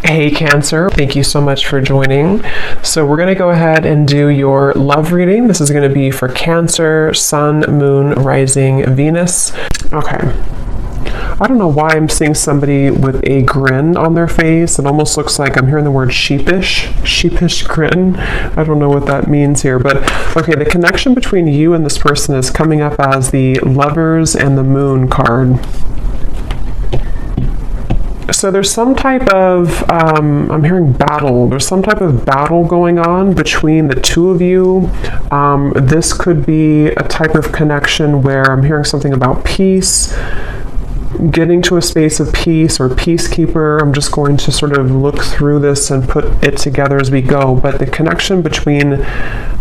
Hey Cancer, thank you so much for joining. So we're going to go ahead and do your love reading. This is going to be for Cancer, Sun, Moon, Rising, Venus. Okay. I don't know why I'm seeing somebody with a grin on their face. It almost looks like I'm hearing the word sheepish grin. I don't know what that means here, but okay, the connection between you and this person is coming up as the Lovers and the Moon card. So there's some type of, I'm hearing battle. There's some type of battle going on between the two of you. This could be a type of connection where I'm hearing something about peace, getting to a space of peace or peacekeeper. I'm just going to sort of look through this and put it together as we go. But the connection between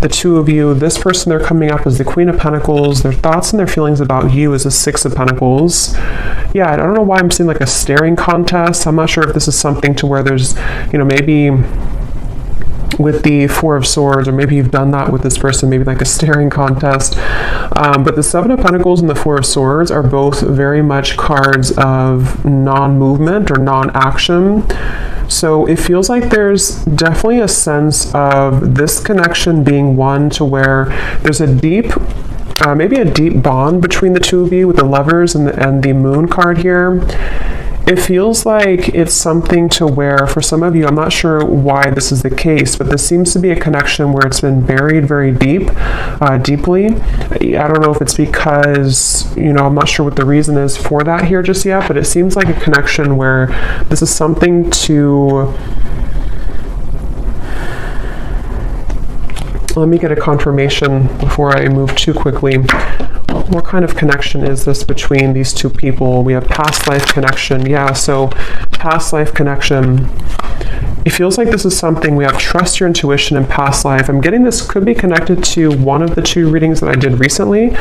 the two of you, this person, they're coming up as the Queen of Pentacles. Their thoughts and their feelings about you is the Six of Pentacles. Yeah, I don't know why I'm seeing like a staring contest. I'm not sure if this is something to where there's, maybe with the Four of Swords, or maybe you've done that with this person, maybe like a staring contest. But the Seven of Pentacles and the Four of Swords are both very much cards of non-movement or non-action. So it feels like there's definitely a sense of this connection being one to where there's a deep, maybe a deep bond between the two of you with the Lovers and the Moon card here. It feels like it's something to where, for some of you, I'm not sure why this is the case, but this seems to be a connection where it's been buried very deeply. I don't know if it's because, I'm not sure what the reason is for that here just yet, but it seems like a connection where this is something to... Let me get a confirmation before I move too quickly. What kind of connection is this between these two people? We have past life connection. Yeah, so past life connection. It feels like this is something, we have trust your intuition in past life. I'm getting this could be connected to one of the two readings that I did recently.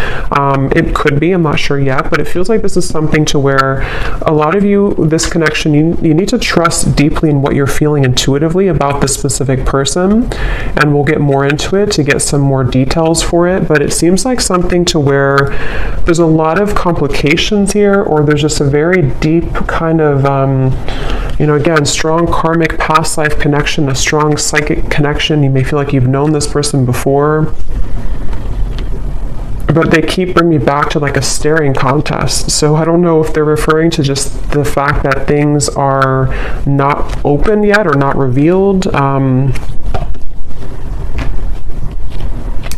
It could be, I'm not sure yet, but it feels like this is something to where a lot of you, this connection, you need to trust deeply in what you're feeling intuitively about this specific person. And we'll get more into it to get some more details for it. But it seems like something to where there's a lot of complications here, or there's just a very deep kind of, again, strong karmic past life connection, a strong psychic connection. You may feel like you've known this person before, but they keep bringing me back to like a staring contest. So I don't know if they're referring to just the fact that things are not open yet or not revealed.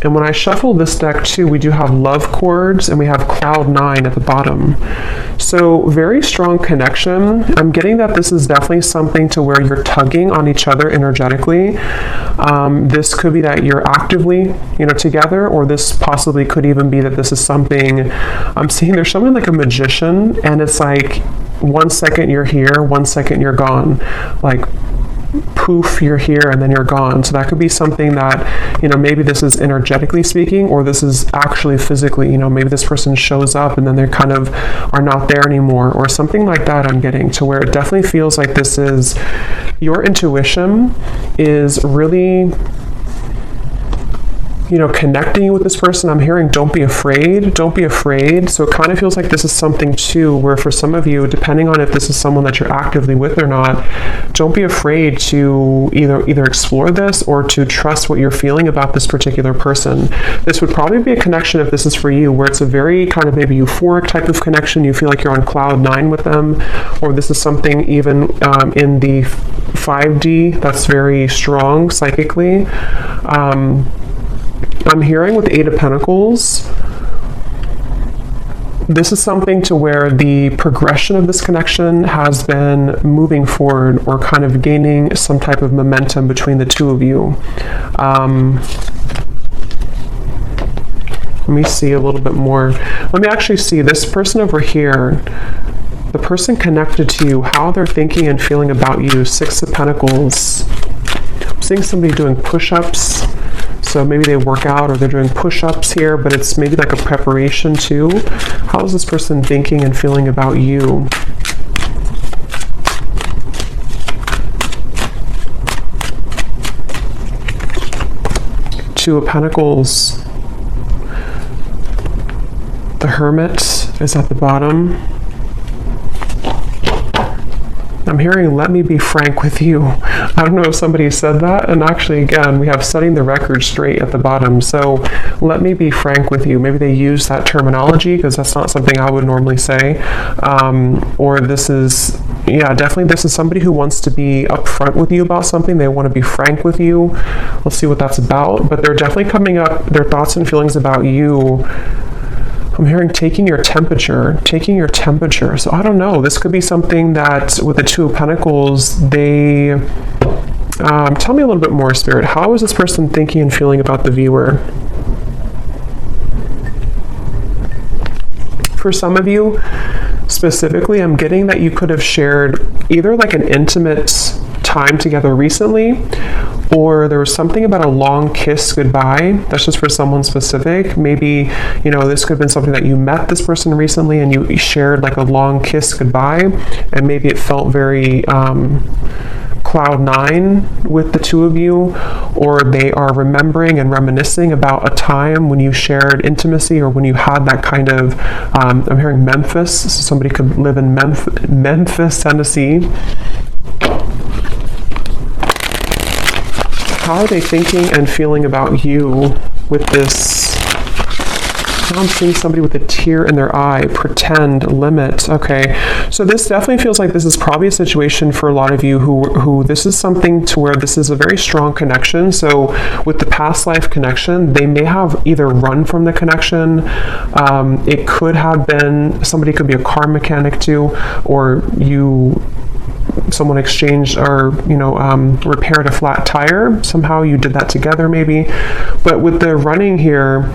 And when I shuffle this deck too, we do have love chords and we have cloud 9 at the bottom. So very strong connection. I'm getting that this is definitely something to where you're tugging on each other energetically. This could be that you're actively, together, or this possibly could even be that this is something, I'm seeing there's something like a magician, and it's like 1 second you're here, 1 second you're gone. Like, poof, you're here and then you're gone. So that could be something that, maybe this is energetically speaking, or this is actually physically, maybe this person shows up and then they kind of are not there anymore, or something like that. I'm getting to where it definitely feels like this is, your intuition is really, connecting you with this person. I'm hearing don't be afraid. So it kind of feels like this is something too where for some of you, depending on if this is someone that you're actively with or not, don't be afraid to either explore this or to trust what you're feeling about this particular person. This would probably be a connection, if this is for you, where it's a very kind of maybe euphoric type of connection. You feel like you're on cloud 9 with them, or this is something even in the 5D that's very strong psychically. I'm hearing with the Eight of Pentacles, this is something to where the progression of this connection has been moving forward, or kind of gaining some type of momentum between the two of you. Let me see a little bit more. Let me actually see this person over here, the person connected to you, how they're thinking and feeling about you. Six of Pentacles. I'm seeing somebody doing push-ups. So maybe they work out or they're doing push-ups here, but it's maybe like a preparation too. How is this person thinking and feeling about you? Two of Pentacles. The Hermit is at the bottom. I'm hearing, let me be frank with you. I don't know if somebody said that. And actually, again, we have setting the record straight at the bottom. So let me be frank with you. Maybe they use that terminology because that's not something I would normally say. Or this is, yeah, definitely this is somebody who wants to be upfront with you about something. They want to be frank with you. Let's see what that's about. But they're definitely coming up, their thoughts and feelings about you. I'm hearing taking your temperature. So I don't know. This could be something that with the Two of Pentacles, they... tell me a little bit more, Spirit. How is this person thinking and feeling about the viewer? For some of you, specifically, I'm getting that you could have shared either like an intimate time together recently, or there was something about a long kiss goodbye. That's just for someone specific. Maybe, you know, this could have been something that you met this person recently and you shared like a long kiss goodbye, and maybe it felt very cloud nine with the two of you, or they are remembering and reminiscing about a time when you shared intimacy or when you had that kind of, I'm hearing Memphis, so somebody could live in Memphis, Tennessee. How are they thinking and feeling about you with this? Now I'm seeing somebody with a tear in their eye, pretend, limit. Okay, so this definitely feels like this is probably a situation for a lot of you who this is something to where this is a very strong connection. So with the past life connection, they may have either run from the connection. It could have been, somebody could be a car mechanic too, or someone exchanged or, repaired a flat tire. Somehow you did that together maybe. But with the running here,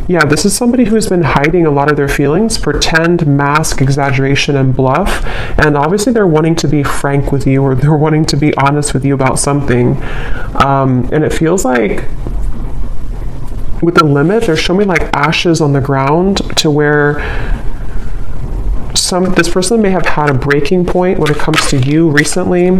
yeah, this is somebody who's been hiding a lot of their feelings, pretend, mask, exaggeration, and bluff. And obviously they're wanting to be frank with you, or they're wanting to be honest with you about something. And it feels like with the limit, they're showing me like ashes on the ground, to where this person may have had a breaking point when it comes to you recently.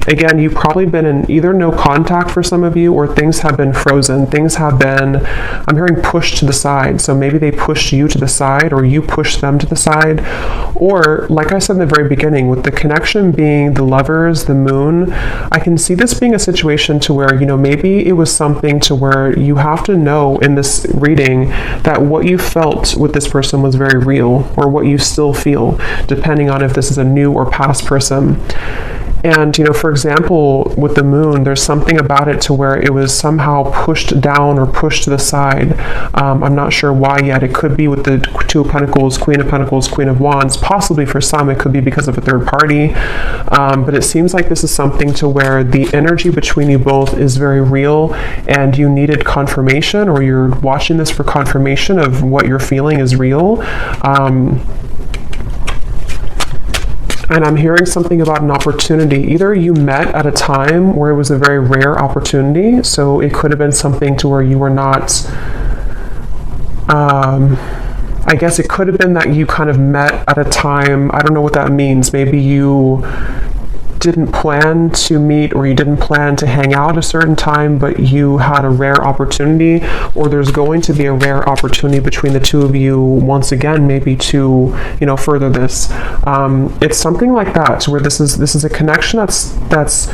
Again, you've probably been in either no contact for some of you, or things have been frozen. Things have been, I'm hearing pushed to the side. So maybe they pushed you to the side, or you pushed them to the side. Or, like I said in the very beginning, with the connection being the Lovers, the Moon, I can see this being a situation to where, maybe it was something to where you have to know in this reading that what you felt with this person was very real, or what you still feel, depending on if this is a new or past person. And, for example, with the Moon, there's something about it to where it was somehow pushed down or pushed to the side. I'm not sure why yet. It could be with the Two of Pentacles, Queen of Wands. Possibly for some, it could be because of a third party. But it seems like this is something to where the energy between you both is very real, and you needed confirmation, or you're watching this for confirmation of what you're feeling is real. And I'm hearing something about an opportunity. Either you met at a time where it was a very rare opportunity, so it could have been something to where you were not, I guess it could have been that you kind of met at a time, I don't know what that means. Maybe you didn't plan to meet, or you didn't plan to hang out a certain time, but you had a rare opportunity, or there's going to be a rare opportunity between the two of you once again, maybe to further this. It's something like that, where this is a connection that's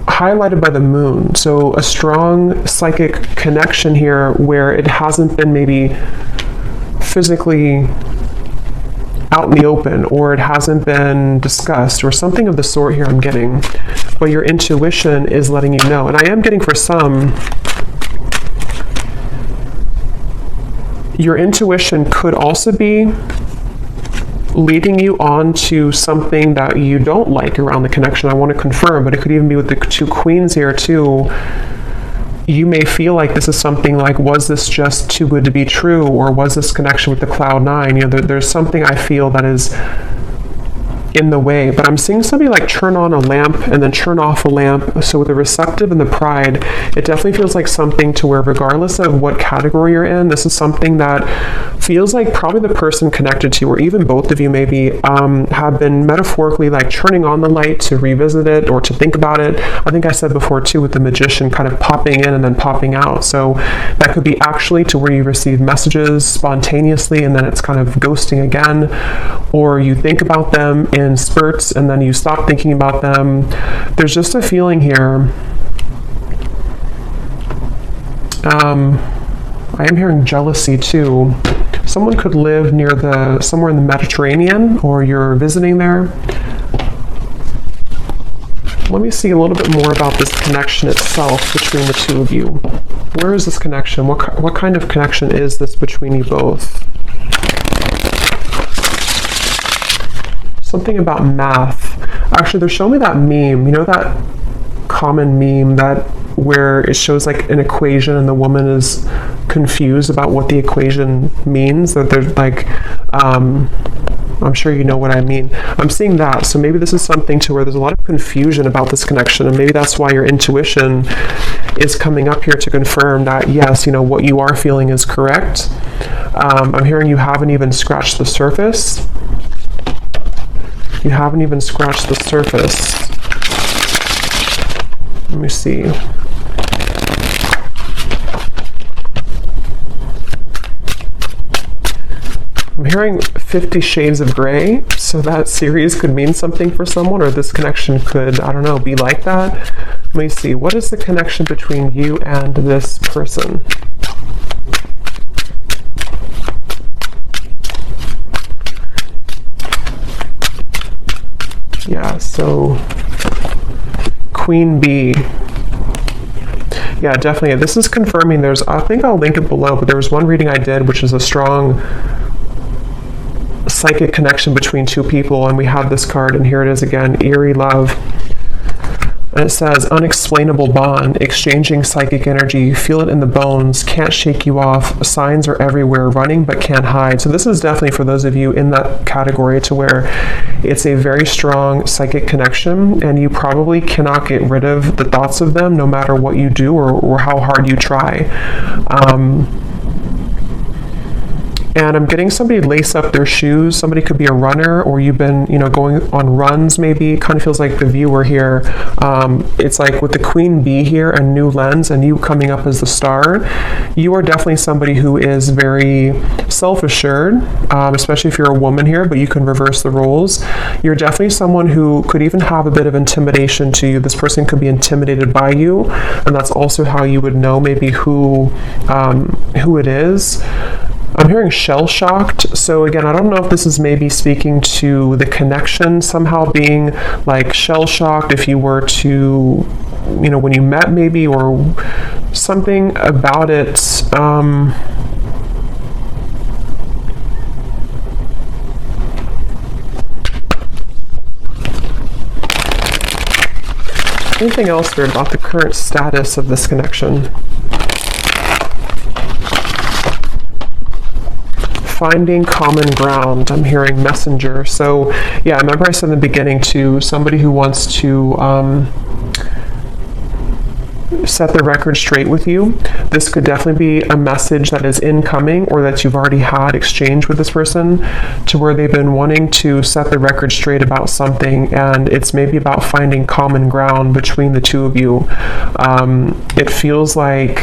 highlighted by the Moon. So a strong psychic connection here, where it hasn't been maybe physically out in the open, or it hasn't been discussed, or something of the sort here I'm getting, but your intuition is letting you know. And I am getting, for some, your intuition could also be leading you on to something that you don't like around the connection. I want to confirm, but it could even be with the two Queens here too. You may feel like this is something like, was this just too good to be true, or was this connection with the Cloud 9? There's something I feel that is in the way, but I'm seeing somebody like turn on a lamp and then turn off a lamp. So with the receptive and the pride, it definitely feels like something to where regardless of what category you're in, this is something that feels like probably the person connected to, or even both of you maybe, have been metaphorically like turning on the light to revisit it or to think about it. I think I said before too with the magician kind of popping in and then popping out. So that could be actually to where you receive messages spontaneously and then it's kind of ghosting again, or you think about them in spurts and then you stop thinking about them. There's just a feeling here. I am hearing jealousy too. Someone could live near somewhere in the Mediterranean, or you're visiting there. Let me see a little bit more about this connection itself between the two of you. Where is this connection? What kind of connection is this between you both? Something about math. Actually, they're showing me that meme. You know that common meme where it shows like an equation and the woman is confused about what the equation means? That they're like, I'm sure you know what I mean. I'm seeing that. So maybe this is something to where there's a lot of confusion about this connection, and maybe that's why your intuition is coming up here to confirm that, yes, what you are feeling is correct. I'm hearing you haven't even scratched the surface. You haven't even scratched the surface. Let me see. I'm hearing 50 Shades of Grey, so that series could mean something for someone, or this connection could, I don't know, be like that. Let me see. What is the connection between you and this person? Yeah, so Queen Bee. Yeah, definitely. This is confirming I think I'll link it below, but there was one reading I did, which is a strong psychic connection between two people, and we have this card, and here it is again, Eerie Love. And it says, unexplainable bond, exchanging psychic energy, feel it in the bones, can't shake you off, signs are everywhere, running but can't hide. So this is definitely for those of you in that category to where it's a very strong psychic connection, and you probably cannot get rid of the thoughts of them no matter what you do or how hard you try. And I'm getting somebody lace up their shoes. Somebody could be a runner, or you've been, going on runs maybe. It kind of feels like the viewer here. It's like with the Queen Bee here and New Lens and you coming up as the star, you are definitely somebody who is very self-assured, especially if you're a woman here, but you can reverse the roles. You're definitely someone who could even have a bit of intimidation to you. This person could be intimidated by you, and that's also how you would know maybe who it is. I'm hearing shell-shocked. So again, I don't know if this is maybe speaking to the connection somehow being like shell-shocked if you were to, when you met maybe, or something about it. Anything else weird about the current status of this connection? Finding common ground. I'm hearing messenger. So yeah, remember I said in the beginning to somebody who wants to set the record straight with you. This could definitely be a message that is incoming, or that you've already had exchange with this person, to where they've been wanting to set the record straight about something, and it's maybe about finding common ground between the two of you. It feels like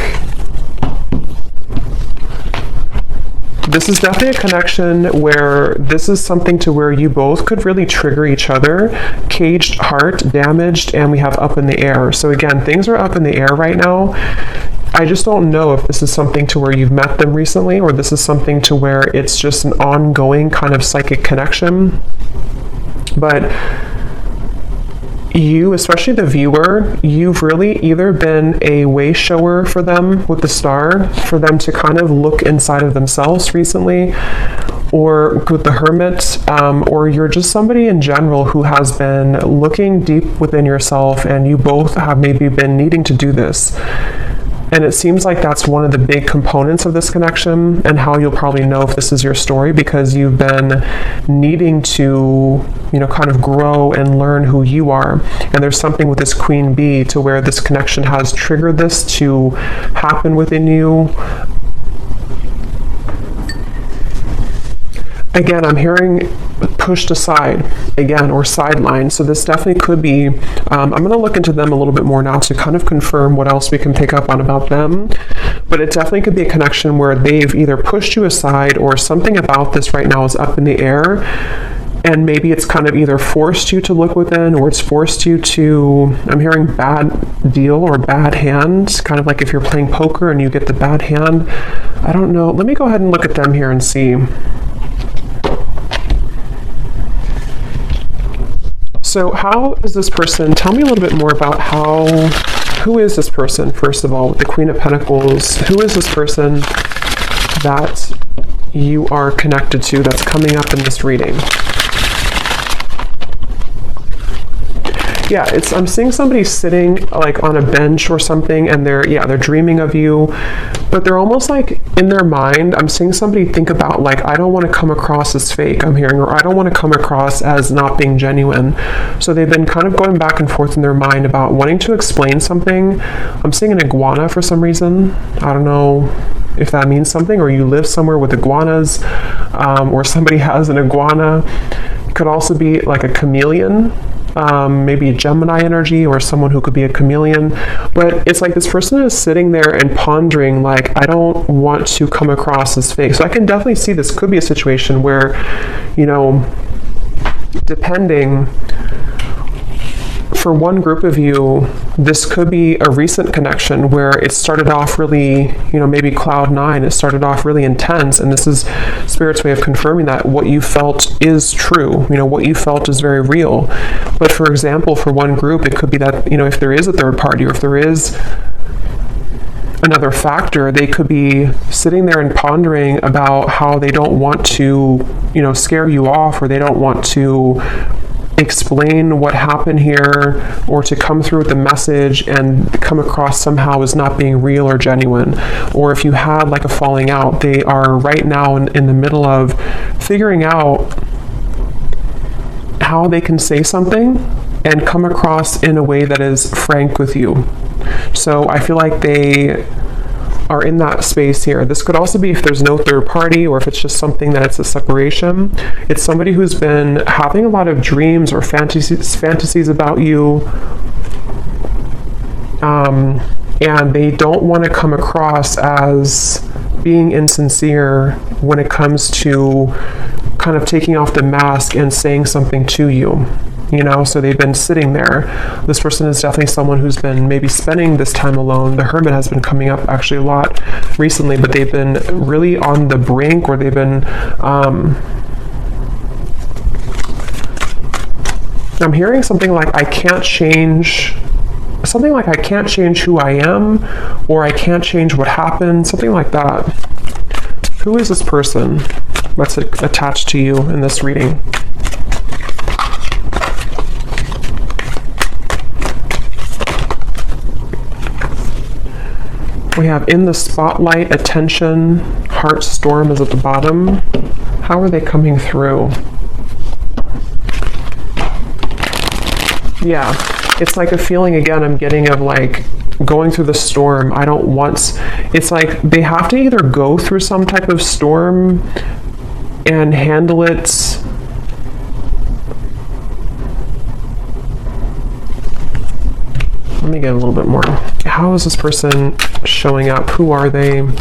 this is definitely a connection where this is something to where you both could really trigger each other. Caged heart, damaged, and we have up in the air. So again, things are up in the air right now. I just don't know if this is something to where you've met them recently, or this is something to where it's just an ongoing kind of psychic connection. But you, especially the viewer, you've really either been a way shower for them with the star, for them to kind of look inside of themselves recently, or with the Hermit, or you're just somebody in general who has been looking deep within yourself, and you both have maybe been needing to do this. And it seems like that's one of the big components of this connection, and how you'll probably know if this is your story, because you've been needing to, kind of grow and learn who you are. And there's something with this Queen Bee to where this connection has triggered this to happen within you. Again, I'm hearing pushed aside again, or sidelined. So this definitely could be, I'm going to look into them a little bit more now to kind of confirm what else we can pick up on about them. But it definitely could be a connection where they've either pushed you aside, or something about this right now is up in the air. And maybe it's kind of either forced you to look within, or it's forced you to, I'm hearing bad deal or bad hand, kind of like if you're playing poker and you get the bad hand. I don't know. Let me go ahead and look at them here and see. So how is this person, tell me a little bit more about who is this person, first of all, with the Queen of Pentacles? Who is this person that you are connected to that's coming up in this reading? Yeah, I'm seeing somebody sitting like on a bench or something, and they're dreaming of you, but they're almost like in their mind, I'm seeing somebody think about like, I don't want to come across as fake, I'm hearing, or I don't want to come across as not being genuine. So they've been kind of going back and forth in their mind about wanting to explain something. I'm seeing an iguana for some reason. I don't know if that means something, or you live somewhere with iguanas, or somebody has an iguana. It could also be like a chameleon. Maybe a Gemini energy, or someone who could be a chameleon. But it's like this person is sitting there and pondering like, I don't want to come across as fake. So I can definitely see this could be a situation where, depending, for one group of you, this could be a recent connection where it started off really, maybe cloud nine, it started off really intense, and this is Spirit's way of confirming that what you felt is true, what you felt is very real. But for example, for one group, it could be that, if there is a third party, or if there is another factor, they could be sitting there and pondering about how they don't want to, scare you off, or they don't want to explain what happened here, or to come through with the message and come across somehow as not being real or genuine. Or if you had like a falling out, they are right now in the middle of figuring out how they can say something and come across in a way that is frank with you. So I feel like they are in that space here. This could also be if there's no third party, or if it's just something that it's a separation. It's somebody who's been having a lot of dreams or fantasies about you, and they don't want to come across as being insincere when it comes to kind of taking off the mask and saying something to you. So they've been sitting there. This person is definitely someone who's been maybe spending this time alone. The Hermit has been coming up actually a lot recently, but they've been really on the brink, or they've been, I'm hearing something like, I can't change who I am, or I can't change what happened, something like that. Who is this person that's attached to you in this reading? We have in the spotlight, attention, heart storm is at the bottom. How are they coming through? Yeah, it's like a feeling again I'm getting of like going through the storm. It's like they have to either go through some type of storm and handle it. Let me get a little bit more. How is this person showing up? Who are they? I'm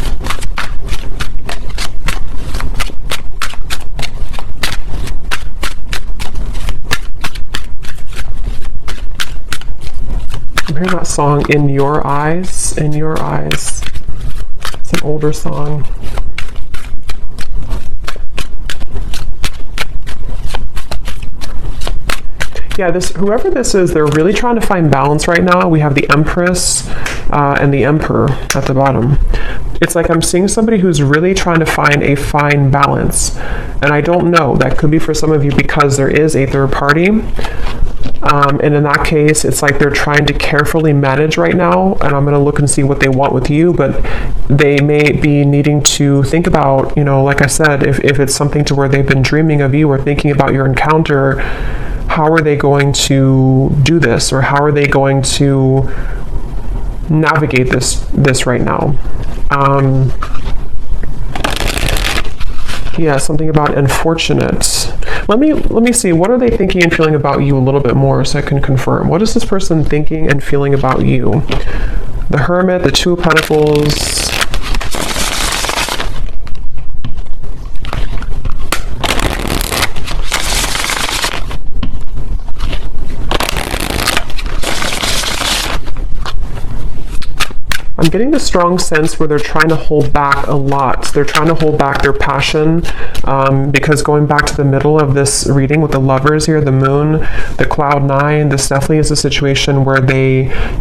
hearing that song, In Your Eyes, In Your Eyes. It's an older song. Yeah, whoever this is, they're really trying to find balance right now. We have the Empress and the Emperor at the bottom. It's like I'm seeing somebody who's really trying to find a fine balance. And I don't know, that could be for some of you because there is a third party. And in that case, it's like they're trying to carefully manage right now, and I'm going to look and see what they want with you, but they may be needing to think about, like I said, if it's something to where they've been dreaming of you or thinking about your encounter, how are they going to do this, or how are they going to navigate this right now? Yeah, something about unfortunate. Let me see. What are they thinking and feeling about you a little bit more, so I can confirm. What is this person thinking and feeling about you? The Hermit, the Two of Pentacles. I'm getting the strong sense where they're trying to hold back a lot. They're trying to hold back their passion, because going back to the middle of this reading with the Lovers here, the Moon, the Cloud 9, this definitely is a situation where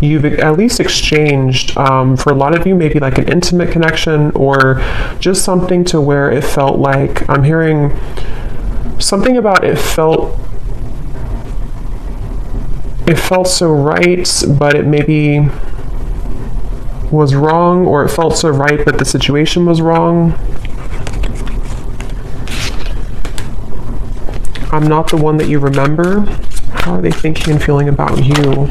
you've at least exchanged, for a lot of you, maybe like an intimate connection, or just something to where it felt like, I'm hearing something about it felt so right, but it maybe was wrong, or it felt so right but the situation was wrong. I'm not the one that you remember. How are they thinking and feeling about you?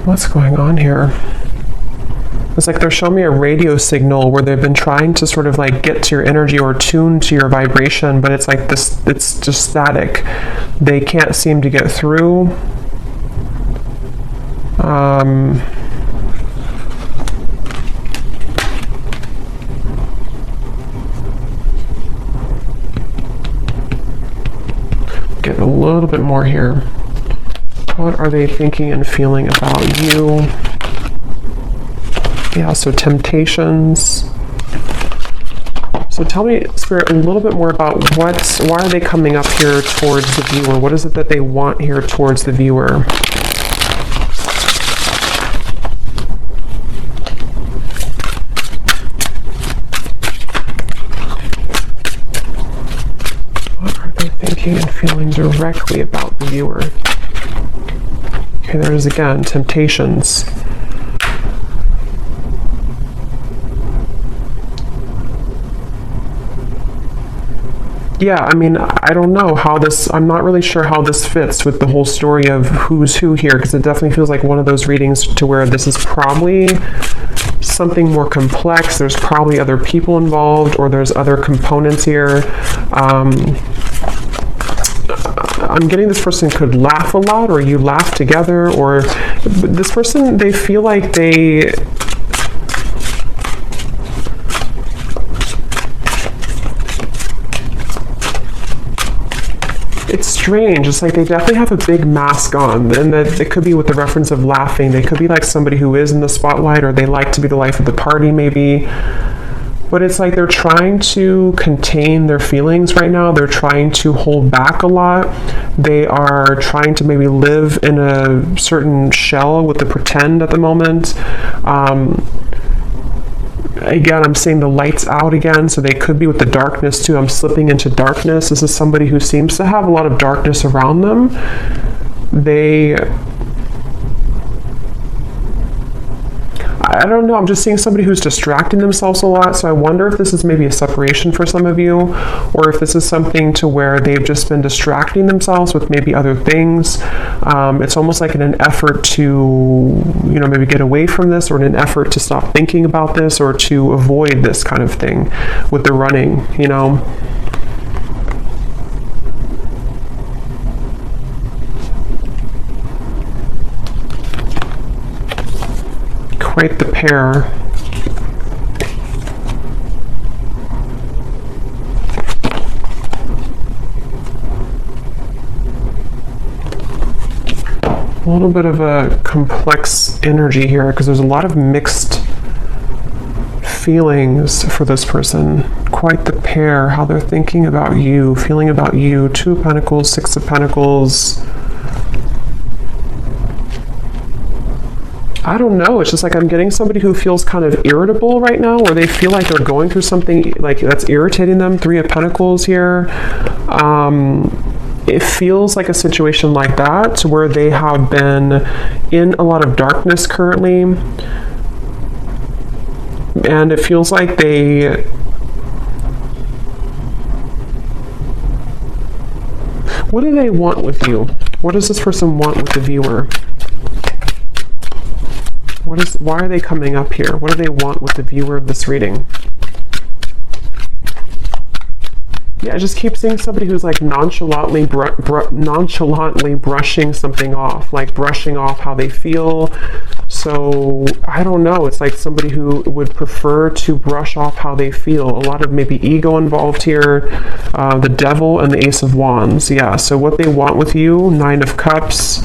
What's going on here? It's like they're showing me a radio signal where they've been trying to sort of like get to your energy or tune to your vibration, but it's like this, it's just static. They can't seem to get through. Get a little bit more here. What are they thinking and feeling about you? Yeah, so temptations. So tell me, Spirit, a little bit more about why are they coming up here towards the viewer? What is it that they want here towards the viewer? What are they thinking and feeling directly about the viewer? Okay, there is again, temptations. Yeah, I mean, I don't know how this, I'm not really sure how this fits with the whole story of who's who here, because it definitely feels like one of those readings to where this is probably something more complex. There's probably other people involved, or there's other components here. I'm getting this person could laugh a lot, or you laugh together, or this person, they feel like they... It's strange. It's like they definitely have a big mask on, and that it could be with the reference of laughing. They could be like somebody who is in the spotlight, or they like to be the life of the party maybe. But it's like they're trying to contain their feelings right now. They're trying to hold back a lot. They are trying to maybe live in a certain shell with the pretend at the moment. Again, I'm seeing the lights out again, so they could be with the darkness too. I'm slipping into darkness. This is somebody who seems to have a lot of darkness around them. I don't know, I'm just seeing somebody who's distracting themselves a lot, so I wonder if this is maybe a separation for some of you, or if this is something to where they've just been distracting themselves with maybe other things. It's almost like in an effort to, maybe get away from this, or in an effort to stop thinking about this, or to avoid this kind of thing with the running, Quite the pair. A little bit of a complex energy here, because there's a lot of mixed feelings for this person. Quite the pair, how they're thinking about you, feeling about you. Two of Pentacles, Six of Pentacles. I don't know, it's just like I'm getting somebody who feels kind of irritable right now, or they feel like they're going through something like that's irritating them. Three of Pentacles here. It feels like a situation like that where they have been in a lot of darkness currently. And it feels like what do they want with you? What does this person want with the viewer? Why are they coming up here? What do they want with the viewer of this reading? Yeah, I just keep seeing somebody who's like nonchalantly brushing something off, like brushing off how they feel. So I don't know, it's like somebody who would prefer to brush off how they feel. A lot of maybe ego involved here. The Devil and the Ace of Wands. Yeah, so what they want with you, Nine of Cups.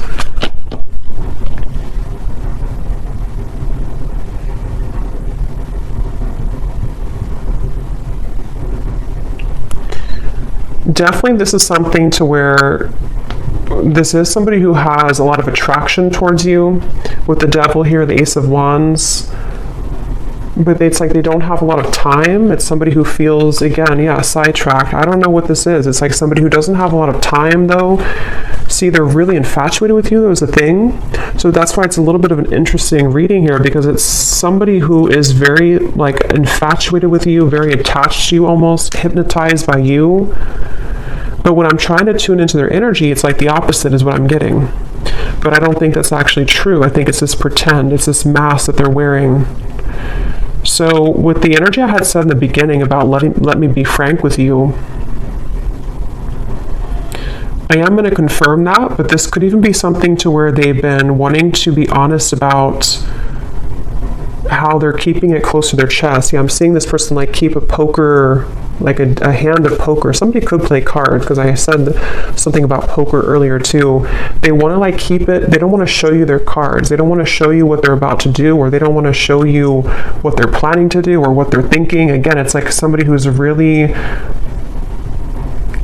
Definitely this is something to where this is somebody who has a lot of attraction towards you. With the Devil here, the Ace of Wands. But it's like they don't have a lot of time. It's somebody who feels, again, yeah, sidetracked. I don't know what this is. It's like somebody who doesn't have a lot of time, though. See, they're really infatuated with you. That was a thing. So that's why it's a little bit of an interesting reading here, because it's somebody who is very, like, infatuated with you, very attached to you almost, hypnotized by you. But when I'm trying to tune into their energy, it's like the opposite is what I'm getting. But I don't think that's actually true. I think it's this pretend. It's this mask that they're wearing. So with the energy I had said in the beginning about let me be frank with you, I am going to confirm that, but this could even be something to where they've been wanting to be honest about how they're keeping it close to their chest. Yeah, I'm seeing this person like keep a poker, like a hand of poker. Somebody could play cards, because I said something about poker earlier too. They want to like keep it, they don't want to show you their cards. They don't want to show you what they're about to do, or they don't want to show you what they're planning to do or what they're thinking. Again, it's like somebody who's really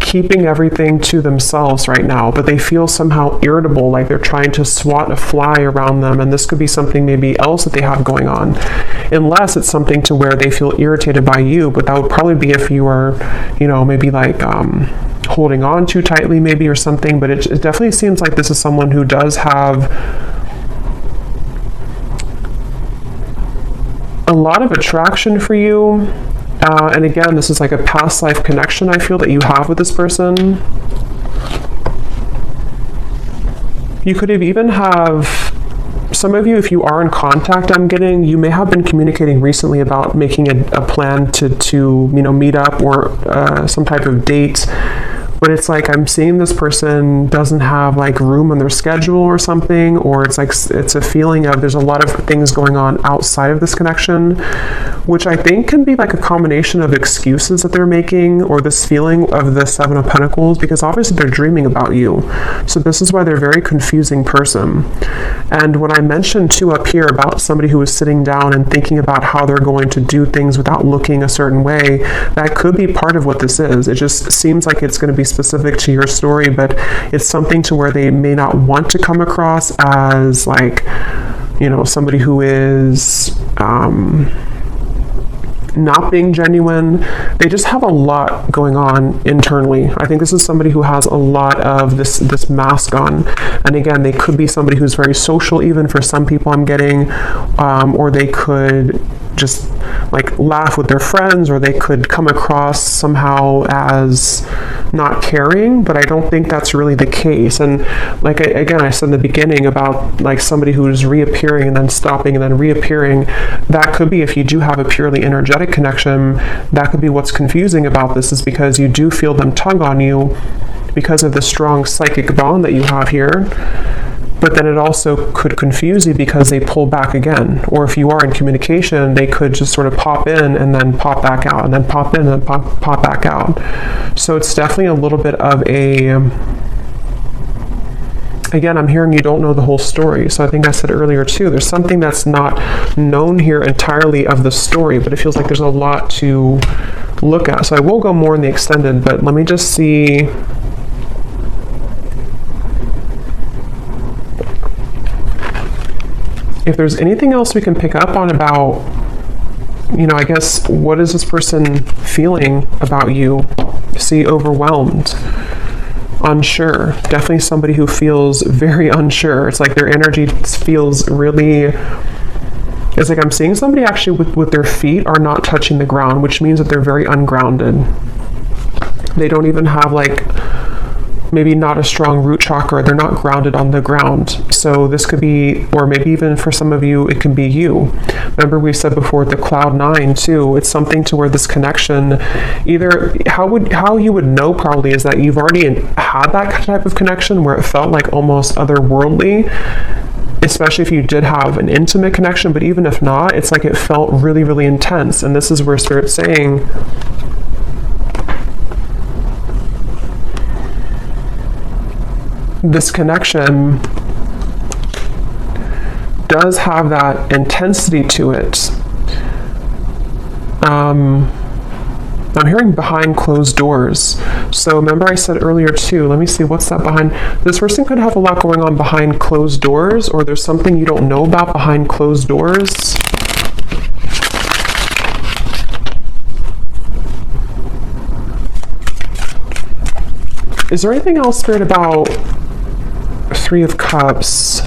keeping everything to themselves right now, but they feel somehow irritable, like they're trying to swat a fly around them, and this could be something maybe else that they have going on, unless it's something to where they feel irritated by you. But that would probably be if you are, maybe like holding on too tightly maybe or something. But it definitely seems like this is someone who does have a lot of attraction for you. And again, this is like a past life connection I feel that you have with this person. You could even have, some of you, if you are in contact, I'm getting, you may have been communicating recently about making a plan to meet up or some type of date. But it's like I'm seeing this person doesn't have like room on their schedule or something, or it's like it's a feeling of there's a lot of things going on outside of this connection, which I think can be like a combination of excuses that they're making, or this feeling of the Seven of Pentacles, because obviously they're dreaming about you. So this is why they're a very confusing person. And when I mentioned too up here about somebody who is sitting down and thinking about how they're going to do things without looking a certain way, that could be part of what this is. It just seems like it's going to be specific to your story, but it's something to where they may not want to come across as like, somebody who is not being genuine. They just have a lot going on internally. I think this is somebody who has a lot of this mask on. And again, they could be somebody who's very social, even for some people I'm getting, or they could just like laugh with their friends, or they could come across somehow as not caring, but I don't think that's really the case. And like again, I said in the beginning about like somebody who's reappearing and then stopping and then reappearing, that could be, if you do have a purely energetic connection, that could be what's confusing about this, is because you do feel them tug on you because of the strong psychic bond that you have here. But then it also could confuse you because they pull back again. Or if you are in communication, they could just sort of pop in and then pop back out, and then pop in and then pop back out. So it's definitely a little bit of a Again, I'm hearing you don't know the whole story. So I think I said earlier too, there's something that's not known here entirely of the story, but it feels like there's a lot to look at. So I will go more in the extended, but let me just see. If there's anything else we can pick up on about, I guess, what is this person feeling about you? See, overwhelmed, unsure. Definitely somebody who feels very unsure. It's like their energy feels really, it's like I'm seeing somebody actually with their feet are not touching the ground, which means that they're very ungrounded. They don't even have maybe not a strong root chakra. They're not grounded on the ground. So this could be, or maybe even for some of you, it can be you. Remember we said before the cloud 9 too, it's something to where this connection, either how you would know probably is that you've already had that type of connection where it felt like almost otherworldly, especially if you did have an intimate connection, but even if not, it's like it felt really, really intense. And this is where Spirit's saying, this connection does have that intensity to it. I'm hearing behind closed doors. So remember I said earlier too, let me see, what's that behind? This person could have a lot going on behind closed doors, or there's something you don't know about behind closed doors. Is there anything else, Spirit, about Three of Cups,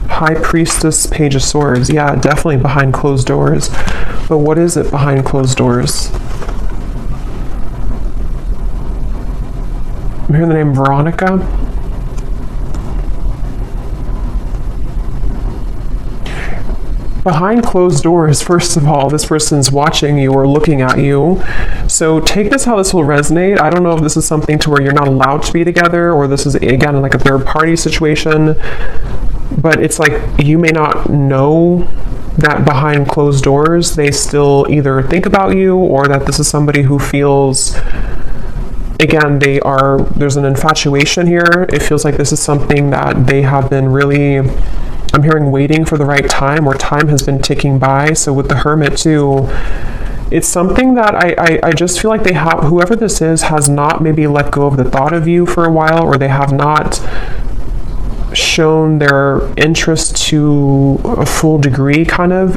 High Priestess, Page of Swords? Yeah, definitely behind closed doors. But what is it behind closed doors? I'm hearing the name Veronica. Behind closed doors, first of all, this person's watching you or looking at you. So take this how this will resonate. I don't know if this is something to where you're not allowed to be together, or this is, again, like a third party situation. But it's like you may not know that behind closed doors, they still either think about you, or that this is somebody who feels, again, there's an infatuation here. It feels like this is something that they have been really, I'm hearing, waiting for the right time, or time has been ticking by. So with the Hermit too, it's something that I just feel like they have, whoever this is has not maybe let go of the thought of you for a while, or they have not shown their interest to a full degree kind of.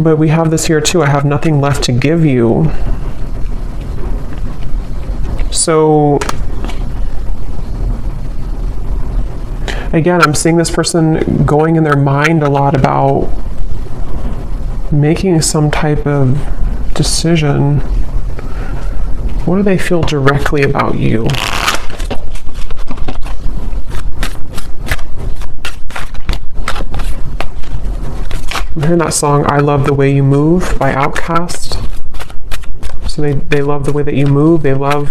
But we have this here too, I have nothing left to give you. So again, I'm seeing this person going in their mind a lot about making some type of decision. What do they feel directly about you? I'm hearing that song, I Love the Way You Move by Outkast. So they love the way that you move. They love,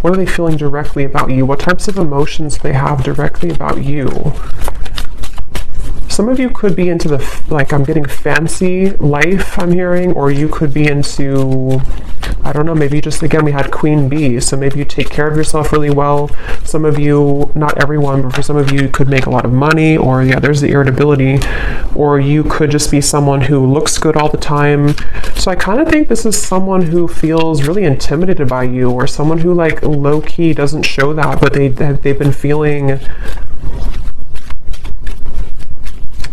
what are they feeling directly about you? What types of emotions do they have directly about you? Some of you could be into the, I'm getting fancy life, I'm hearing, or you could be into, I don't know, maybe just, again, we had Queen Bee, so maybe you take care of yourself really well. Some of you, not everyone, but for some of you, you could make a lot of money, or yeah, there's the irritability, or you could just be someone who looks good all the time. So I kind of think this is someone who feels really intimidated by you, or someone who low-key doesn't show that, but they've been feeling,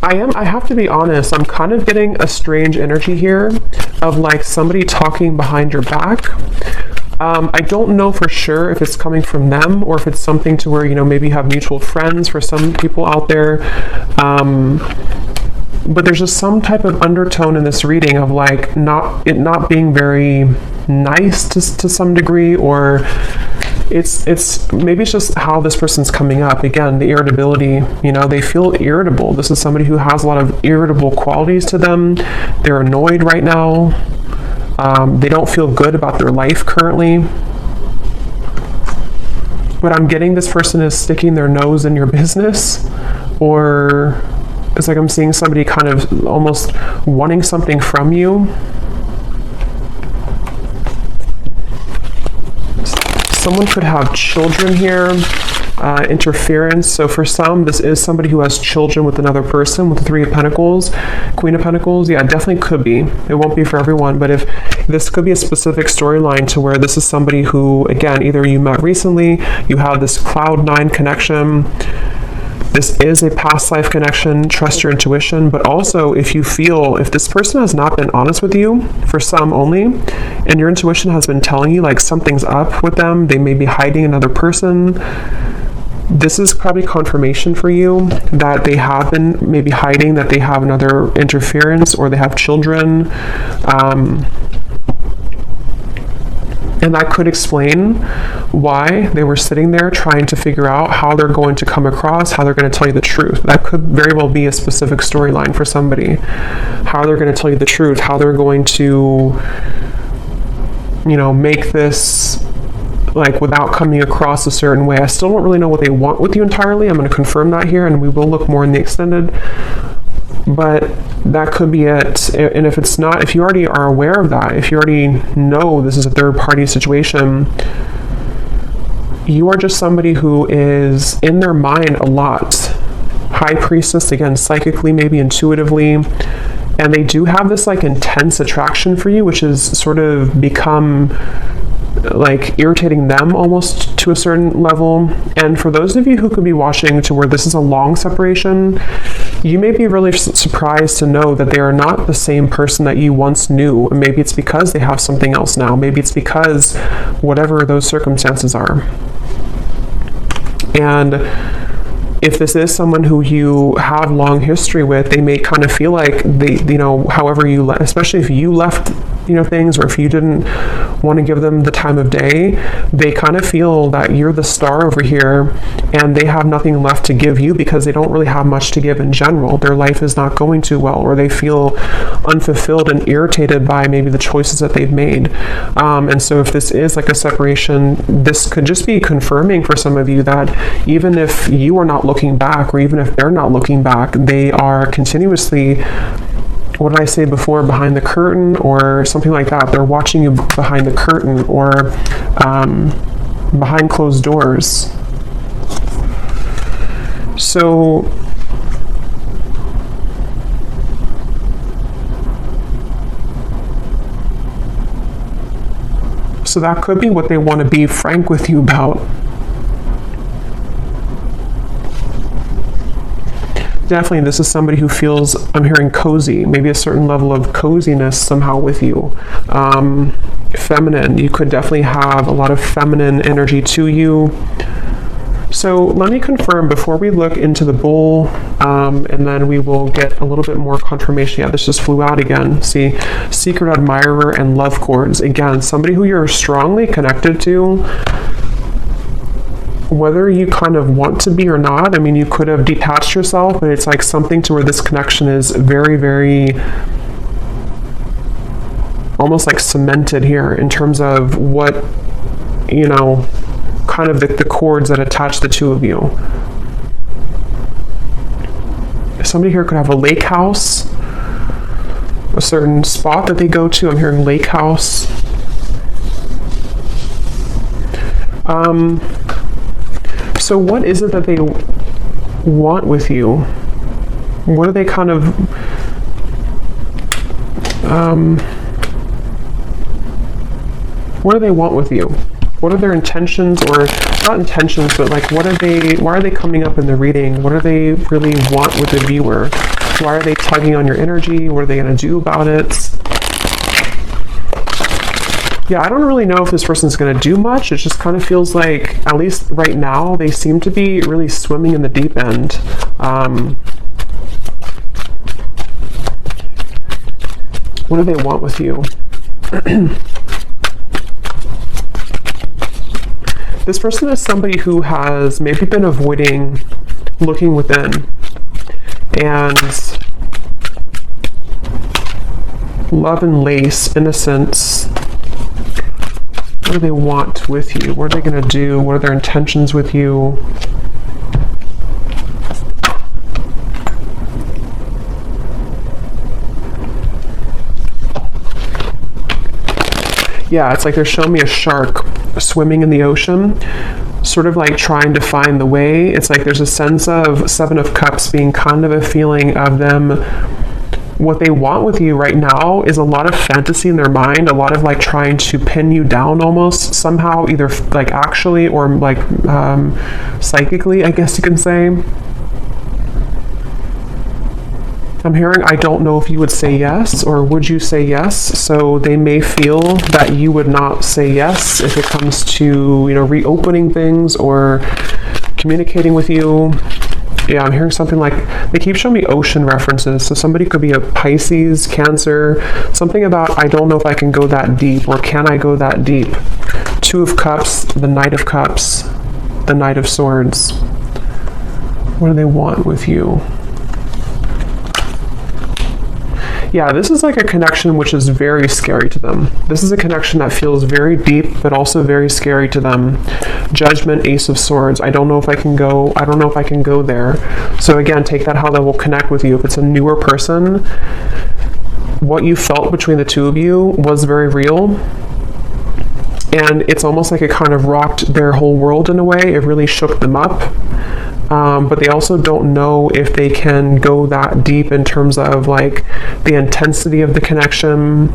I have to be honest, I'm kind of getting a strange energy here of somebody talking behind your back. I don't know for sure if it's coming from them, or if it's something to where, maybe you have mutual friends for some people out there. But there's just some type of undertone in this reading of not being very nice to some degree, or it's maybe it's just how this person's coming up. Again, the irritability, they feel irritable. This is somebody who has a lot of irritable qualities to them. They're annoyed right now. They don't feel good about their life currently. But I'm getting this person is sticking their nose in your business, or it's like I'm seeing somebody kind of almost wanting something from you. Someone could have children here. interference. So for some, this is somebody who has children with another person, with the Three of Pentacles, Queen of Pentacles. Yeah, it definitely could be. It won't be for everyone, but if this could be a specific storyline to where this is somebody who, again, either you met recently, you have this Cloud 9 connection. This is a past life connection. Trust your intuition. But also, if you feel, if this person has not been honest with you, for some only, and your intuition has been telling you like something's up with them, they may be hiding another person, this is probably confirmation for you that they have been maybe hiding, that they have another interference, or they have children. And that could explain why they were sitting there trying to figure out how they're going to come across, how they're going to tell you the truth. That could very well be a specific storyline for somebody. How they're going to tell you the truth, how they're going to, you know, make this like without coming across a certain way. I still don't really know what they want with you entirely. I'm going to confirm that here, and we will look more in the extended. But that could be it. And if it's not, if you already are aware of that, if you already know this is a third party situation, you are just somebody who is in their mind a lot. High Priestess, again, psychically, maybe intuitively. And they do have this like intense attraction for you, which has sort of become like irritating them almost to a certain level. And for those of you who could be watching to where this is a long separation, you may be really surprised to know that they are not the same person that you once knew. Maybe it's because they have something else now. Maybe it's because whatever those circumstances are. And if this is someone who you have long history with, they may kind of feel like they, you know, however you, especially if you left, you know, things, or if you didn't want to give them the time of day, they kind of feel that you're the star over here and they have nothing left to give you because they don't really have much to give in general. Their life is not going too well, or they feel unfulfilled and irritated by maybe the choices that they've made. And so if this is like a separation, this could just be confirming for some of you that even if you are not looking back, or even if they're not looking back, they are continuously, what did I say before, behind the curtain or something like that. They're watching you behind the curtain, or behind closed doors. So that could be what they want to be frank with you about. Definitely, this is somebody who feels, I'm hearing cozy, maybe a certain level of coziness somehow with you. Feminine, you could definitely have a lot of feminine energy to you. So let me confirm before we look into the bull, and then we will get a little bit more confirmation. Yeah, this just flew out again. See, secret admirer and love cords. Again, somebody who you're strongly connected to, whether you kind of want to be or not. I mean, you could have detached yourself, but it's like something to where this connection is very, very almost like cemented here in terms of what, you know, kind of the cords that attach the two of you. Somebody here could have a lake house, a certain spot that they go to. I'm hearing lake house. So what is it that they want with you? What are they kind of, what do they want with you? What are their intentions, or not intentions, but like what are they, why are they coming up in the reading? What do they really want with the viewer? Why are they tugging on your energy? What are they going to do about it? Yeah, I don't really know if this person's going to do much. It just kind of feels like, at least right now, they seem to be really swimming in the deep end. What do they want with you? This person is somebody who has maybe been avoiding looking within. And love and lace, innocence. What do they want with you? What are they going to do? What are their intentions with you? Yeah, it's like they're showing me a shark swimming in the ocean. sort of like trying to find the way. It's like there's a sense of Seven of Cups being kind of a feeling of them. What they want with you right now is a lot of fantasy in their mind, a lot of like trying to pin you down almost somehow, either like actually or like psychically, I guess you can say. I'm hearing, I don't know if you would say yes, or would you say yes? So they may feel that you would not say yes if it comes to, reopening things or communicating with you. Yeah, I'm hearing something like, they keep showing me ocean references. So somebody could be a Pisces, Cancer, something about, I don't know if I can go that deep, or can I go that deep? Two of Cups, the Knight of Cups, the Knight of Swords. What do they want with you? Yeah, this is like a connection which is very scary to them. This is a connection that feels very deep, but also very scary to them. Judgment, Ace of Swords. I don't know if I can go there. So again, take that how that will connect with you. If it's a newer person, what you felt between the two of you was very real. And it's almost like it kind of rocked their whole world in a way. It really shook them up. But they also don't know if they can go that deep in terms of like the intensity of the connection.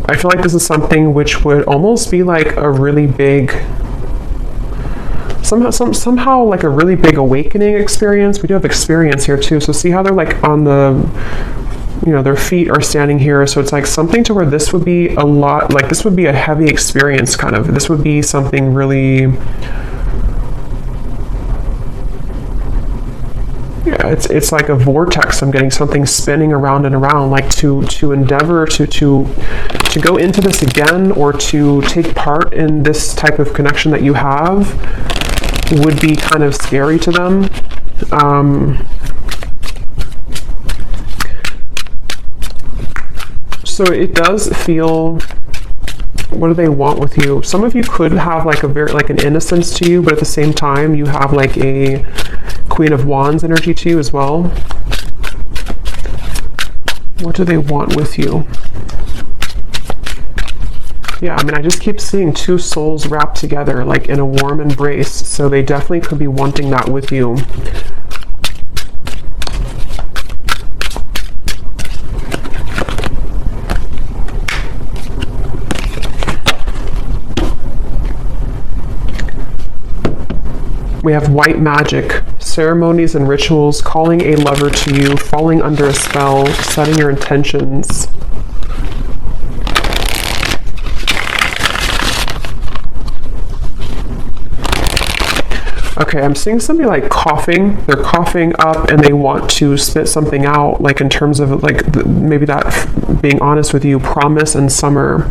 I feel like this is something which would almost be like a really big, somehow like a really big awakening experience. We do have experience here too. So see how they're like on the, their feet are standing here. So it's like something to where this would be a lot, like this would be a heavy experience kind of. This would be something really... Yeah, it's like a vortex. I'm getting something spinning around and around, like to endeavor to go into this again, or to take part in this type of connection that you have would be kind of scary to them. So it does feel, what do they want with you? Some of you could have like an innocence to you, but at the same time you have like a Queen of Wands energy to you as well. What do they want with you? Yeah, I mean, I just keep seeing two souls wrapped together like in a warm embrace, so they definitely could be wanting that with you. We have white magic, ceremonies and rituals, calling a lover to you, falling under a spell, setting your intentions. Okay, I'm seeing somebody like coughing. They're coughing up and they want to spit something out, like in terms of like maybe that being honest with you, promise and summer.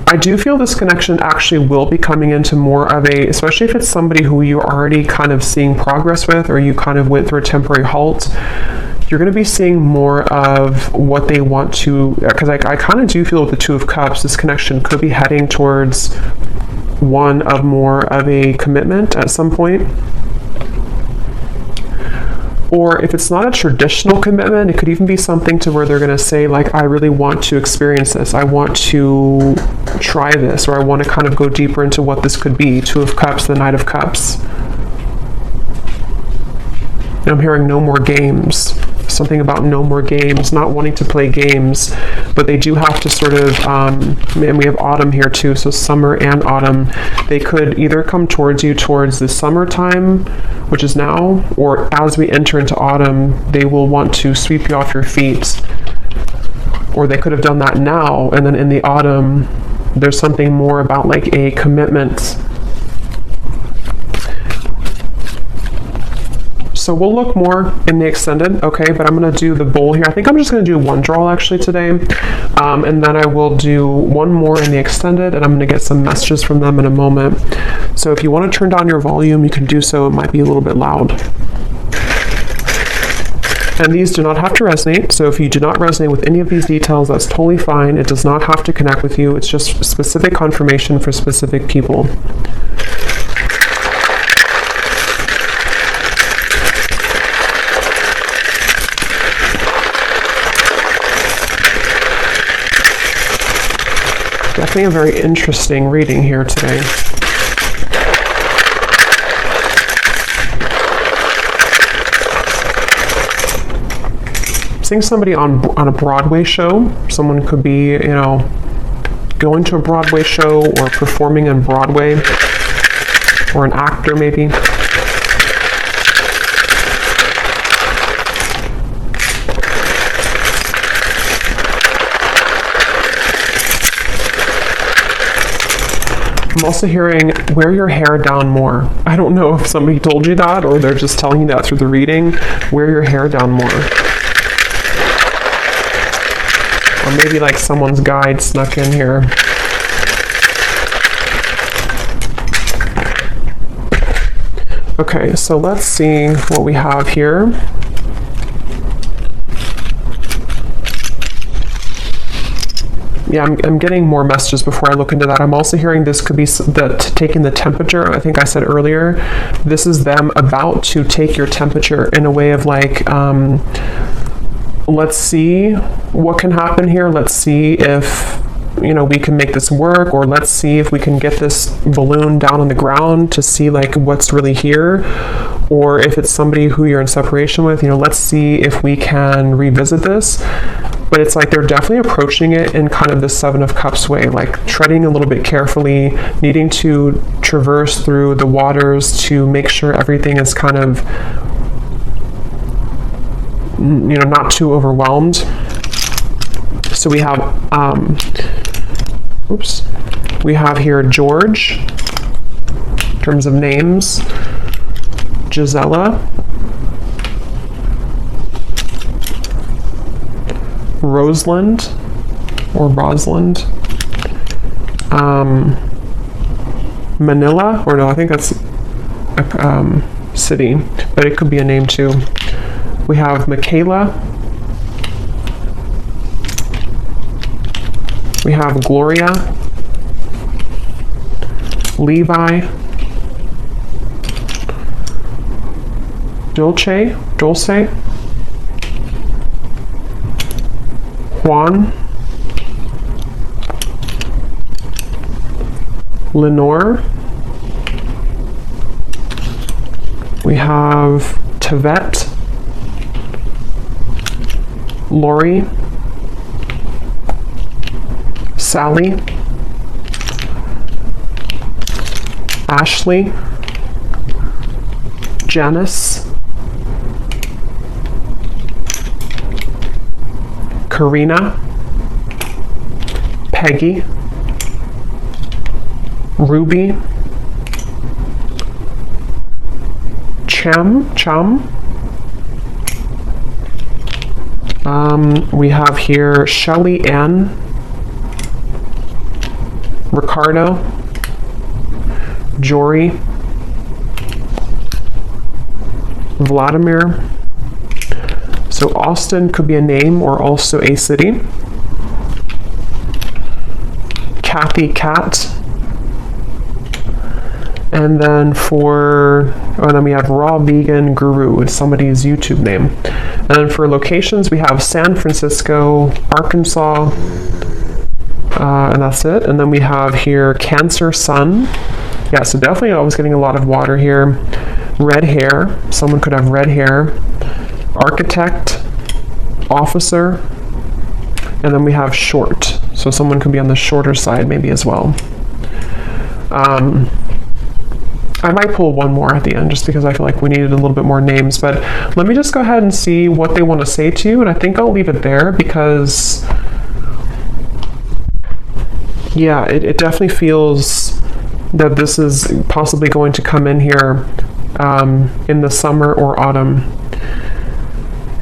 I do feel this connection actually will be coming into more of a, especially if it's somebody who you're already kind of seeing progress with, or you kind of went through a temporary halt, you're going to be seeing more of what they want to, because I kind of do feel with the Two of Cups, this connection could be heading towards one of more of a commitment at some point. Or if it's not a traditional commitment, it could even be something to where they're going to say, like, I really want to experience this. I want to try this, or I want to kind of go deeper into what this could be. Two of Cups, the Knight of Cups. And I'm hearing no more games. Something about no more games, not wanting to play games, but they do have to sort of, and we have autumn here too, so summer and autumn. They could either come towards you towards the summertime, which is now, or as we enter into autumn, they will want to sweep you off your feet. Or they could have done that now, and then in the autumn, there's something more about like a commitment. So we'll look more in the extended, okay, but I'm going to do the bowl here. I think I'm just going to do one draw actually today, and then I will do one more in the extended, and I'm going to get some messages from them in a moment. So if you want to turn down your volume, you can do so. It might be a little bit loud. And these do not have to resonate, so if you do not resonate with any of these details, that's totally fine. It does not have to connect with you. It's just specific confirmation for specific people. Definitely a very interesting reading here today. Seeing somebody on a Broadway show. Someone could be, going to a Broadway show or performing on Broadway, or an actor maybe. I'm also hearing wear your hair down more. I don't know if somebody told you that or they're just telling you that through the reading. Wear your hair down more. Or maybe like someone's guide snuck in here. Okay, so let's see what we have here. Yeah, I'm getting more messages before I look into that. I'm also hearing this could be taking the temperature. I think I said earlier, this is them about to take your temperature in a way of like, let's see what can happen here. Let's see if, we can make this work, or let's see if we can get this balloon down on the ground to see like what's really here. Or if it's somebody who you're in separation with, let's see if we can revisit this. But it's like they're definitely approaching it in kind of the Seven of Cups way, like treading a little bit carefully, needing to traverse through the waters to make sure everything is kind of, not too overwhelmed. So we have, we have here George, in terms of names, Gisela, Rosalind, Manila, or no, I think that's a city, but it could be a name too. We have Michaela. We have Gloria, Levi, Dulce, Juan, Lenore. We have Tavette, Lori, Sally, Ashley, Janice, Karina, Peggy, Ruby, Chum. We have here Shelly Ann, Ricardo, Jory, Vladimir. So Austin could be a name or also a city. Kathy Cat. And then then we have Raw Vegan Guru. It's somebody's YouTube name. And then for locations, we have San Francisco, Arkansas, and that's it. And then we have here Cancer Sun. Yeah, so definitely I was getting a lot of water here. Red hair. Someone could have red hair. Architect, officer, and then we have short. So someone could be on the shorter side maybe as well. I might pull one more at the end just because I feel like we needed a little bit more names, but let me just go ahead and see what they want to say to you, and I think I'll leave it there because yeah, it definitely feels that this is possibly going to come in here in the summer or autumn.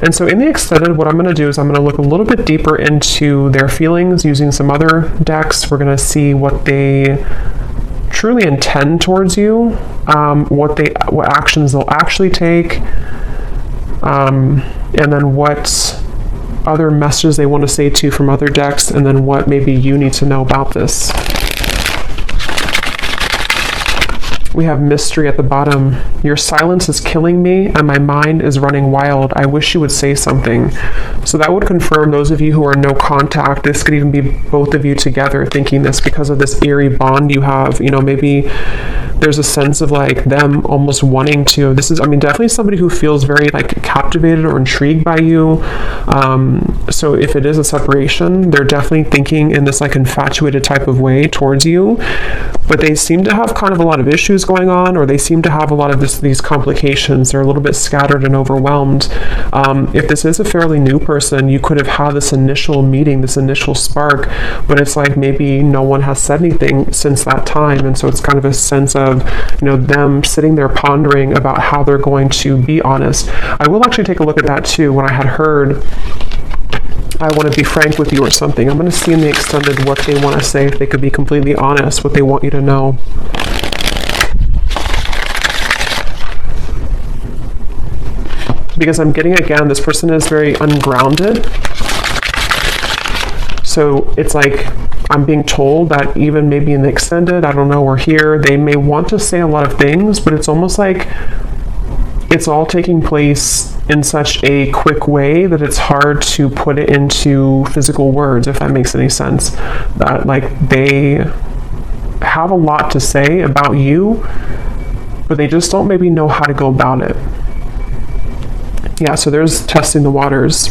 And so in the extended, what I'm going to do is I'm going to look a little bit deeper into their feelings using some other decks. We're going to see what they truly intend towards you, what actions they'll actually take, and then what other messages they want to say to you from other decks, and then what maybe you need to know about this. We have mystery at the bottom. Your silence is killing me and my mind is running wild. I wish you would say something. So that would confirm those of you who are no contact. This could even be both of you together thinking this because of this eerie bond you have. You know, maybe there's a sense of like them almost wanting to, this is, I mean, definitely somebody who feels very like captivated or intrigued by you. So if it is a separation, they're definitely thinking in this like infatuated type of way towards you, but they seem to have kind of a lot of issues going on, or they seem to have a lot of these complications. They're a little bit scattered and overwhelmed. If this is a fairly new person, you could have had this initial meeting, this initial spark, but it's like maybe no one has said anything since that time, and so it's kind of a sense of, you know, them sitting there pondering about how they're going to be honest. I will actually take a look at that too. When I had heard I want to be frank with you or something, I'm going to see in the extended what they want to say, if they could be completely honest, what they want you to know. Because I'm getting, again, this person is very ungrounded. So it's like I'm being told that even maybe in the extended, I don't know, or here, they may want to say a lot of things, but it's almost like it's all taking place in such a quick way that it's hard to put it into physical words, if that makes any sense. That like they have a lot to say about you, but they just don't maybe know how to go about it. Yeah, so there's testing the waters.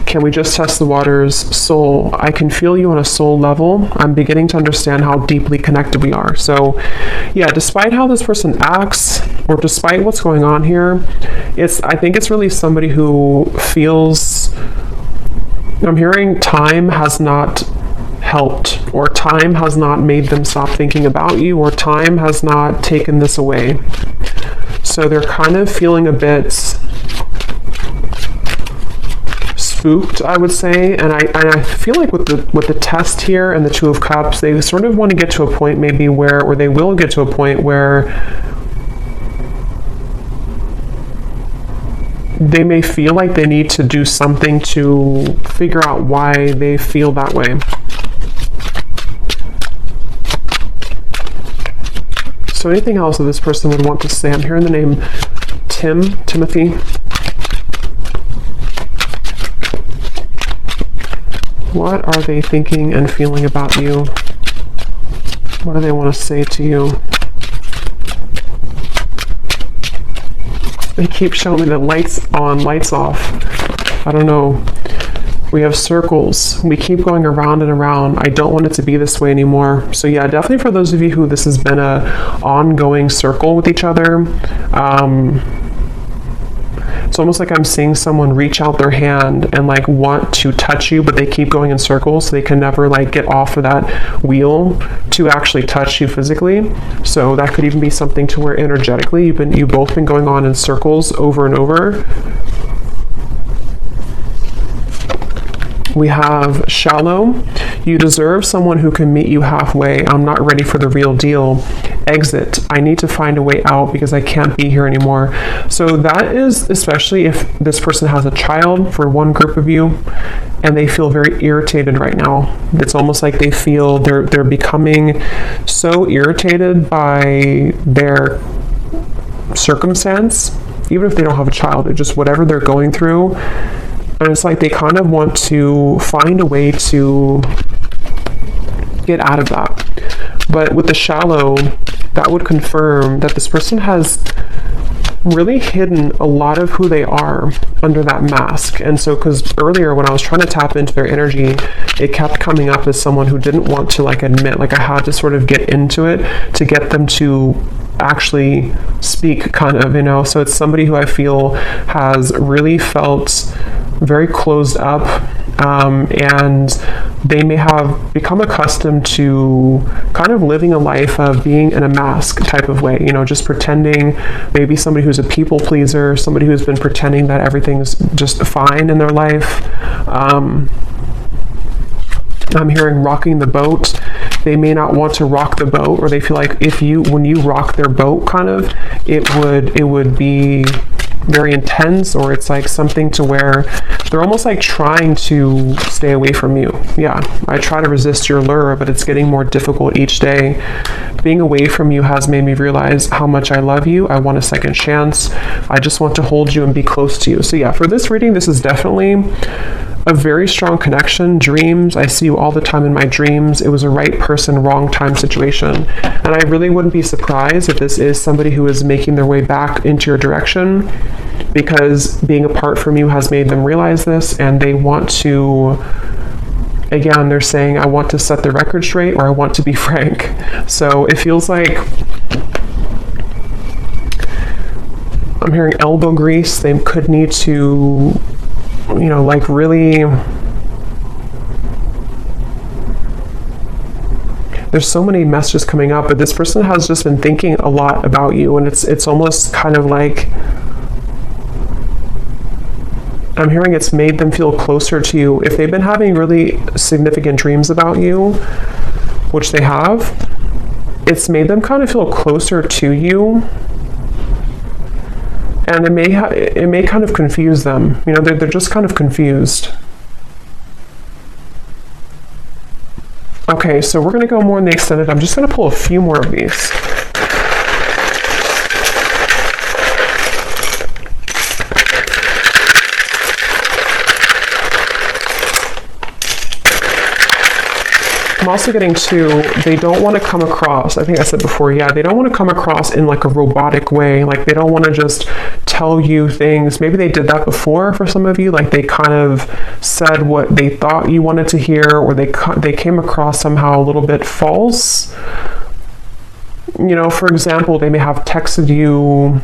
Can we just test the waters? Soul. I can feel you on a soul level. I'm beginning to understand how deeply connected we are. So yeah, despite how this person acts, or despite what's going on here, I think it's really somebody who feels, I'm hearing time has not helped, or time has not made them stop thinking about you, or time has not taken this away. So they're kind of feeling a bit spooked, I would say, and I feel like with the test here and the Two of Cups, they sort of want to get to a point maybe where, or they will get to a point where they may feel like they need to do something to figure out why they feel that way. So anything else that this person would want to say? I'm hearing the name Timothy. What are they thinking and feeling about you? What do they want to say to you? They keep showing me the lights on, lights off. I don't know. We have circles. We keep going around and around. I don't want it to be this way anymore. So yeah, definitely for those of you who this has been a ongoing circle with each other, it's almost like I'm seeing someone reach out their hand and like want to touch you, but they keep going in circles, so they can never like get off of that wheel to actually touch you physically. So that could even be something to where energetically you've both been going on in circles over and over. We have shallow. You deserve someone who can meet you halfway. I'm not ready for the real deal. Exit. I need to find a way out because I can't be here anymore. So that is especially if this person has a child, for one group of you, and they feel very irritated right now. It's almost like they feel they're becoming so irritated by their circumstance, even if they don't have a child, it's just whatever they're going through. And it's like they kind of want to find a way to get out of that. But with the shallow, that would confirm that this person has really hidden a lot of who they are under that mask. And so, because earlier when I was trying to tap into their energy, it kept coming up as someone who didn't want to like admit, like I had to sort of get into it to get them to actually speak, kind of, you know. So it's somebody who I feel has really felt very closed up, and they may have become accustomed to kind of living a life of being in a mask type of way, you know, just pretending, maybe somebody who's a people pleaser, somebody who's been pretending that everything's just fine in their life. I'm hearing rocking the boat. They may not want to rock the boat, or they feel like when you rock their boat, kind of, it would be very intense, or it's like something to where they're almost like trying to stay away from you. Yeah, I try to resist your lure, but it's getting more difficult each day. Being away from you has made me realize how much I love you. I want a second chance. I just want to hold you and be close to you. So yeah, for this reading, this is definitely a very strong connection. Dreams, I see you all the time in my dreams. It was a right person, wrong time situation. And I really wouldn't be surprised if this is somebody who is making their way back into your direction, because being apart from you has made them realize this, and they want to, again, they're saying, I want to set the record straight, or I want to be frank. So it feels like I'm hearing elbow grease. They could need to, you know, like really, there's so many messages coming up, but this person has just been thinking a lot about you, and it's almost kind of like, I'm hearing it's made them feel closer to you. If they've been having really significant dreams about you, which they have, it's made them kind of feel closer to you. And it may kind of confuse them. You know, they're just kind of confused. Okay, so we're going to go more in the extended. I'm just going to pull a few more of these. I'm also getting to, they don't want to come across, I think I said before, yeah, they don't want to come across in like a robotic way. Like they don't want to just tell you things. Maybe they did that before for some of you. Like they kind of said what they thought you wanted to hear, or they came across somehow a little bit false. You know, for example, they may have texted you,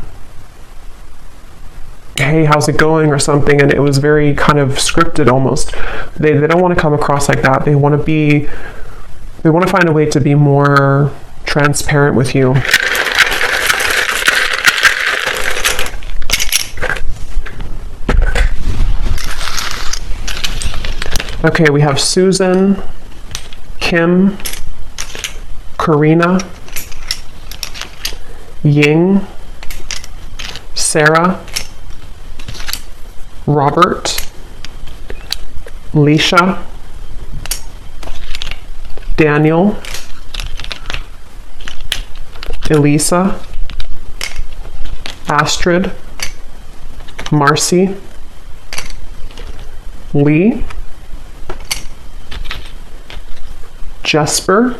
hey, how's it going, or something, and it was very kind of scripted almost. They don't want to come across like that. They want to find a way to be more transparent with you. Okay, we have Susan, Kim, Karina, Ying, Sarah, Robert, Leisha, Daniel, Elisa, Astrid, Marcy, Lee, Jesper,